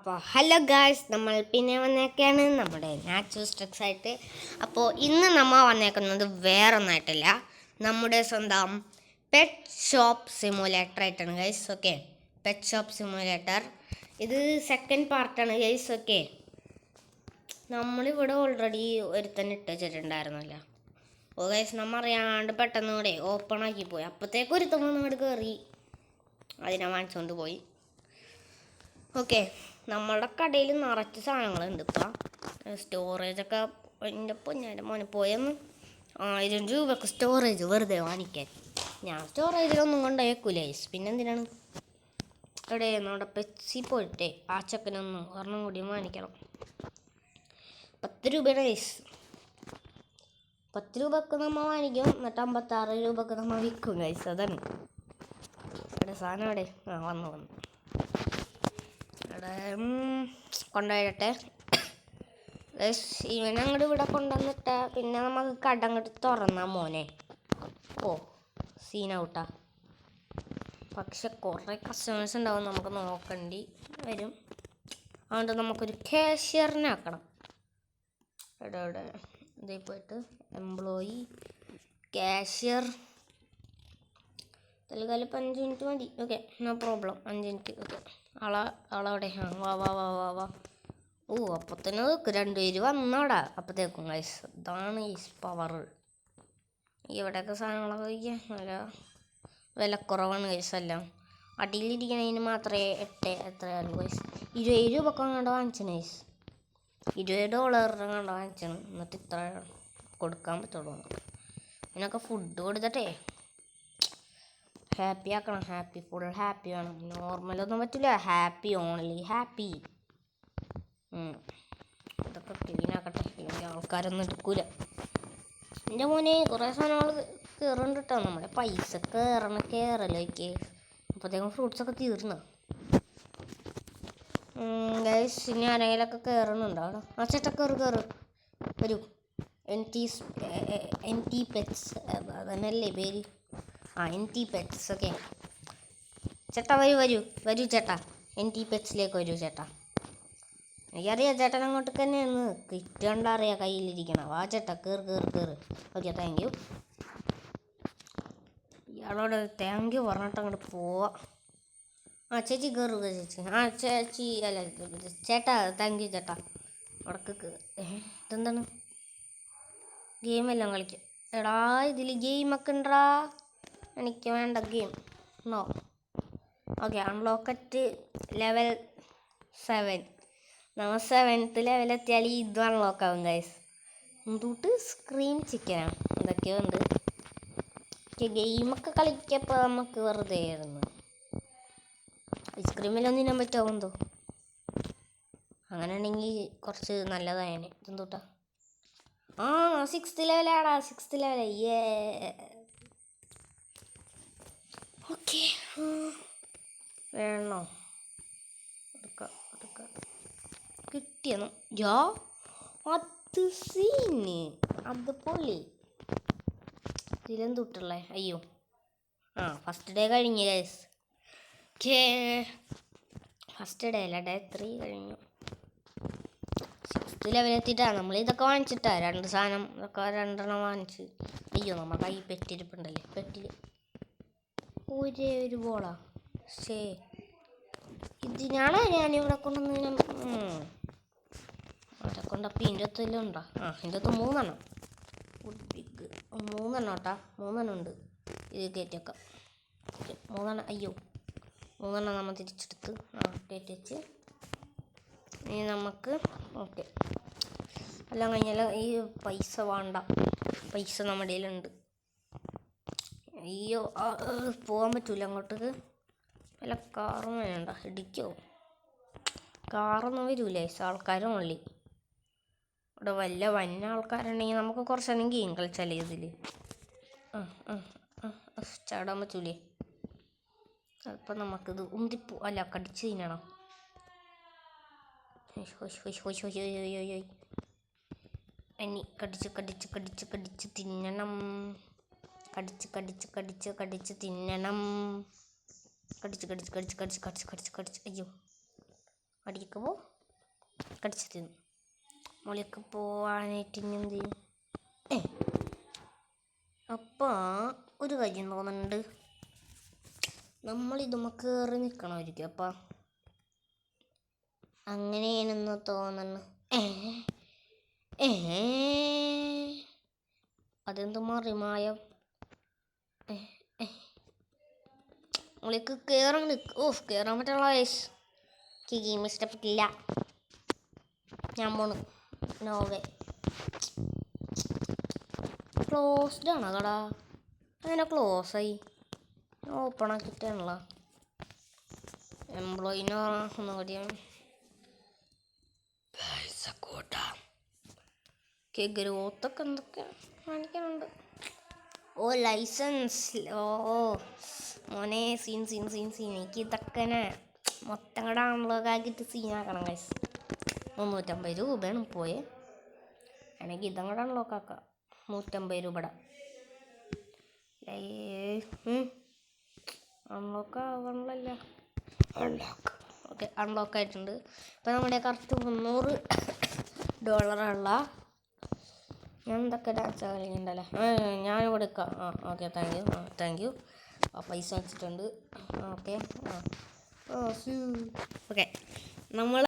അപ്പോൾ hello guys, നമ്മൾ പിന്നെ വന്നേക്കാണ് നമ്മുടെ നാച്ചുറൽ സ്ട്രക്സ് ആയിട്ട്. അപ്പോൾ ഇന്ന് നമ്മൾ വന്നേക്കുന്നത് വേറൊന്നായിട്ടില്ല, നമ്മുടെ സ്വന്തം പെറ്റ് ഷോപ്പ് സിമുലേറ്റർ ആയിട്ടാണ് guys. Okay, pet shop simulator ഇത് സെക്കൻഡ് പാർട്ടാണ് ഗൈസ്. ഓക്കെ, നമ്മളിവിടെ ഓൾറെഡി ഒരുത്തന്നെ ഇട്ട് വെച്ചിട്ടുണ്ടായിരുന്നല്ലോ. ഓ ഗൈസ്, നമ്മൾ അറിയാണ്ട് പെട്ടെന്ന് കൂടെ ഓപ്പൺ ആക്കി പോയി. അപ്പോഴത്തേക്ക് ഒരുത്തം അങ്ങോട്ട് കയറി അതിനെ വാങ്ങിച്ചുകൊണ്ട് പോയി. ഓക്കെ, നമ്മളുടെ കടയിൽ നിറച്ച് സാധനങ്ങളുണ്ട്. ഇപ്പം സ്റ്റോറേജൊക്കെ എൻ്റെ പൊന്നാൻ്റെ മോനെ പോയെന്ന് 1000 രൂപക്ക് സ്റ്റോറേജ് വെറുതെ വാങ്ങിക്കാൻ. ഞാൻ സ്റ്റോറേജിലൊന്നും കൊണ്ടുപോയേക്കൂല ഗൈസ്, പിന്നെ എന്തിനാണ്. ഇവിടെ നമ്മുടെ പെപ്സി പോയിട്ടേ ആ ചെക്കനൊന്നും ഒരെണ്ണം കൂടി വാങ്ങിക്കണം. 10 രൂപയുടെ ഗൈസ്. 10 രൂപക്ക് നമ്മൾ വാങ്ങിക്കും, എന്നിട്ട് 56 രൂപക്ക് നമ്മൾ വിൽക്കും ഗൈസ്. അതാണ് ഇവിടെ സാധനം. ഇവിടെ വന്നു ഇവിടെ കൊണ്ടുപോയിട്ടെ ഇവനങ്ങോട്ട് ഇവിടെ കൊണ്ടുവന്നിട്ട പിന്നെ നമുക്ക് കട അങ്ങോട്ട് തുറന്നാ മോനെ. ഓ സീനൗട്ടാ. പക്ഷെ കുറേ കസ്റ്റമേഴ്സ് ഉണ്ടാവും, നമുക്ക് നോക്കേണ്ടി വരും. അതുകൊണ്ട് നമുക്കൊരു കാഷ്യറിനെ ആക്കണം. ഇവിടെ ഇതിൽ പോയിട്ട് എംപ്ലോയി കാഷ്യർ തൽക്കാലം ഇപ്പം 5 മിനിറ്റ് മതി. Okay, no problem. 5 minute. Okay, ആളവിടെ. വാ വാ വാ വാ വാ. ഓ, അപ്പത്തന്നെ 2 പേര് വന്നോടാ. അപ്പത്തേക്കും ഗൈസ്, ഇതാണ് ഈ പവർ. ഇവിടെയൊക്കെ സാധനങ്ങളൊക്കെ കഴിക്കാൻ നല്ല വിലക്കുറവാണ് ഗൈസ്. എല്ലാം അടിയിലിരിക്കണതിന് മാത്രമേ എത്രയുള്ളൂ ഗൈസ്. 20 രൂപക്ക് അങ്ങോട്ട് വാങ്ങിച്ചാണ് ഗൈസ്. $20 അങ്ങോട്ട് വാങ്ങിച്ചാണ്. എന്നിട്ട് ഇത്ര കൊടുക്കാൻ പറ്റുള്ളൂ. ഇതിനൊക്കെ ഫുഡ് കൊടുത്തിട്ടേ ഹാപ്പി ആക്കണം. ഹാപ്പി, ഫുൾ ഹാപ്പി വേണം. നോർമലൊന്നും പറ്റില്ല, ഹാപ്പി, ഓൺലി ഹാപ്പി. ഇതൊക്കെ ക്ലീൻ ആക്കട്ടെ, ഇല്ലെങ്കിൽ ആൾക്കാരൊന്നും എടുക്കൂല. എൻ്റെ മോനെ കുറേ സാധനങ്ങൾ കയറുന്നുണ്ട് കേട്ടോ. നമ്മുടെ പൈസ കയറലേക്ക് അപ്പോഴത്തേക്കും ഫ്രൂട്ട്സൊക്കെ തീർന്നു ഗൈസ്. ഇനി ആരെങ്കിലൊക്കെ കയറുന്നുണ്ടോ അവിടെ? ആ ചേട്ടാ കയറ് വരൂ. എൻ ടി പെറ്റ്സ് അതന്നല്ലേ പേര്? NT pets. ഓക്കെ ചേട്ടാ, വരൂ ചേട്ടാ. NT പെറ്റ്സിലേക്ക് വരൂ ചേട്ടാ. എനിക്കറിയാം ചേട്ടൻ അങ്ങോട്ട് തന്നെയാണ്. കിറ്റ് കണ്ടാ അറിയാം കയ്യിലിരിക്കണം. വാ ചേട്ടാ, കയറ്. Okay, thank you. ഇയാളോട് താങ്ക് യു പറഞ്ഞിട്ട് അങ്ങോട്ട് പോവാം. ആ ചേച്ചി കയറുക ചേച്ചി. ചേച്ചി അല്ല ചേട്ടാ, താങ്ക് യു ചേട്ടാ. ഉടക്ക് ഇതെന്താണ്? ഗെയിമെല്ലാം കളിക്കാം. എടാ, ഇതിൽ ഗെയിമൊക്കെ ഉണ്ടടാ. എനിക്ക് വേണ്ട game. No. Okay, unlocked level 7. നമ്മൾ 7th ലെവലെത്തിയാൽ ഇത് അൺലോക്കാവും ഗൈസ്. എന്തുട്ട് സ്ക്രീൻ ചിക്കനാണ്, എന്തൊക്കെയോ ഉണ്ട്. ഗെയിമൊക്കെ കളിക്കപ്പോൾ നമുക്ക് വെറുതെ ആയിരുന്നു. ഐസ്ക്രീമിലൊന്നും തിന്നാൻ പറ്റുമോ എന്തോ? അങ്ങനെയാണെങ്കിൽ കുറച്ച് നല്ലതായേനെ. എന്തുട്ടാ? 6th ലെവലാടാ. 6th level. ഓക്കെ, വേണോ? എടുക്കാം. കിട്ടിയെന്നു അത് സീന്. അത് പൊളി. ഇതിലെന്തുട്ടല്ലേ? അയ്യോ, ഫസ്റ്റ് ഡേ കഴിഞ്ഞു ഗൈസ്. ഫസ്റ്റ് ഡേ അല്ല, ഡേ 3 കഴിഞ്ഞു. 6th ലെവലെത്തിയിട്ടാണ് നമ്മൾ ഇതൊക്കെ വാങ്ങിച്ചിട്ടാ. 2 സാധനം ഇതൊക്കെ 2 വാങ്ങിച്ച്. അയ്യോ, നമ്മൾ കൈ പെറ്റിരിപ്പുണ്ടല്ലേ. പെറ്റിൽ ഒരേ ഒരു ബോളാ. ശേ, ഇതിനാണ് ഞാനിവിടെ കൊണ്ടുവന്ന് അവിടെ കൊണ്ടപ്പോൾ ഇതിൻ്റെ ഒത്തെല്ലാം ഉണ്ടോ? ഇതിൻ്റെ ഒത്ത് 3 എണ്ണം. 3 എണ്ണം കേട്ടാ. 3 എണ്ണം ഉണ്ട്. ഇത് കയറ്റിയൊക്കെ 3 എണ്ണം. അയ്യോ, 3 എണ്ണം നമ്മൾ തിരിച്ചെടുത്ത് കയറ്റി വെച്ച്. ഇനി നമുക്ക് ഓക്കെ എല്ലാം കഴിഞ്ഞാൽ ഈ പൈസ വേണ്ട. പൈസ നമ്മുടെ കയ്യിലുണ്ട്. അയ്യോ, പോകാൻ പറ്റൂല അങ്ങോട്ടേക്ക്. വല്ല കാറും വേണ്ട. ഇടിക്കോ? കാറൊന്നും വരൂലേ? ആൾക്കാരും ഉള്ളി. ഇവിടെ വല്ല ആൾക്കാരുണ്ടെങ്കിൽ നമുക്ക് കുറച്ചെണ്ണം ഗെയിം കളിച്ചാലേ ഇതിൽ. ചാടാൻ പറ്റൂലേ? അപ്പം നമുക്കിത് ഉന്തിപ്പോ അല്ല കടിച്ച് തിന്നണം. ഇനി കടിച്ച് തിന്നണം. കടിച്ച് തിന്നണം. അയ്യോ, അടിക്ക് പോ കടിച്ചു തിന്നു മുകളിലേക്ക് പോവാനായിട്ട് ഇനി എന്ത് ചെയ്യും അപ്പോൾ ഒരു കാര്യം തോന്നുന്നുണ്ട് നമ്മളിതുമ്മ കയറി നിൽക്കണമായിരിക്കും അപ്പം അങ്ങനെയാണെന്ന് തോന്നുന്നു അതെന്ത് മറിമായം മുകളിലേക്ക് കയറാൻ കയറാൻ പറ്റുള്ള വയസ്സ് ഗെയിം ഇഷ്ടപ്പെട്ടില്ല ഞാൻ പോണു നോവേ ക്ലോസ്ഡ് ആണോ കടാ അങ്ങനെ ക്ലോസ് ആയി ഓപ്പൺ ആക്കിയിട്ടാണല്ലോ എംപ്ലോയിനെ ഒന്നും കൂടി പൈസ കൂട്ടാം ഗ്രോത്തൊക്കെ എന്തൊക്കെ കാണിക്കാനുണ്ട് ഓ ലൈസൻസ് ഓ മോനെ സീൻ എനിക്ക് ഇതൊക്കെ മൊത്തം കൂടെ അൺലോക്ക് ആക്കിയിട്ട് സീനാക്കണം ഗൈസ് 350 രൂപയാണ് പോയേ എനിക്ക് ഇതും കൂടെ അൺലോക്ക് ആക്കാം 150 രൂപയുടെ അൺലോക്ക് ആവണല്ലോ ഓക്കെ അൺലോക്ക് ആയിട്ടുണ്ട് ഇപ്പം നമ്മുടെ കറക്റ്റ് $300 ഞാൻ എന്തൊക്കെ ഡാൻസ് കളിക്കുന്നുണ്ടല്ലേ ഞാൻ കൊടുക്കാം ഓക്കെ താങ്ക് യു പൈസ വെച്ചിട്ടുണ്ട് ഓക്കെ ഓക്കെ നമ്മൾ